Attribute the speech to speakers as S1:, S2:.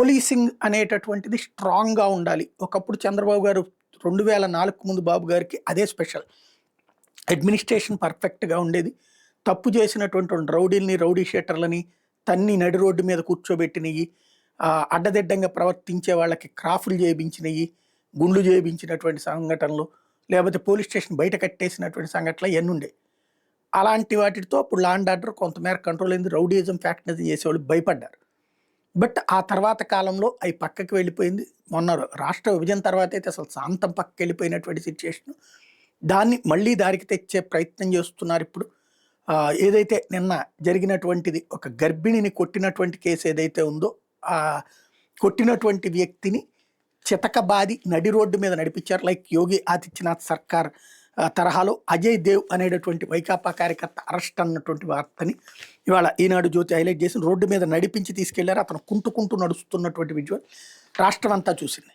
S1: Policing అనేటటువంటిది స్ట్రాంగ్‌గా ఉండాలి. ఒకప్పుడు చంద్రబాబు గారు 2004కు ముందు బాబు గారికి అదే స్పెషల్. అడ్మినిస్ట్రేషన్ పర్ఫెక్ట్‌గా ఉండేది. తప్పు చేసినటువంటి రౌడీలని, రౌడీ షీటర్లని తన్ని నడి రోడ్డు మీద కూర్చోబెట్టినయి, అడ్డదిడ్డంగా ప్రవర్తించే వాళ్ళకి క్రాఫ్‌లు చేయించినయి, గుండ్లు చేయించినటువంటి సంఘటనలు, లేకపోతే పోలీస్ స్టేషన్ బయట కట్టేసినటువంటి సంఘటనలు ఇయన్నుండేయి. అలాంటి వాటితో అప్పుడు లా అండ్ ఆర్డర్ కొంతమేర కంట్రోల్ అయింది. రౌడీయిజం, ఫ్యాక్షనిజం చేసేవాళ్ళు భయపడ్డారు. బట్ ఆ తర్వాత కాలంలో అయి పక్కకి వెళ్ళిపోయింది. మొన్న రాష్ట్ర విభజన తర్వాతయితే అసలు శాంతం పక్కకెళ్ళిపోయినటువంటి సిట్యుయేషను. దాన్ని మళ్ళీ దారికి తెచ్చే ప్రయత్నం చేస్తున్నారిప్పుడు. ఏదైతే నిన్న జరిగినటువంటిది ఒక గర్భిణిని కొట్టినటువంటి కేసు ఏదైతే ఉందో, కొట్టినటువంటి వ్యక్తిని చితకబాది నడి రోడ్డు మీద నడిపించారు. లైక్ యోగి ఆదిత్యనాథ్ సర్కార్ తరహాలో అజయ్ దేవ్ అనేటటువంటి వైకాపా కార్యకర్త అరెస్ట్ అన్నటువంటి వార్తని ఇవాళ ఈనాడు జ్యోతి హైలైట్ చేసి రోడ్డు మీద నడిపించి తీసుకెళ్లారు. అతను కుంటుకుంటూ నడుస్తున్నటువంటి విజువల్ రాష్ట్రం అంతా చూసింది.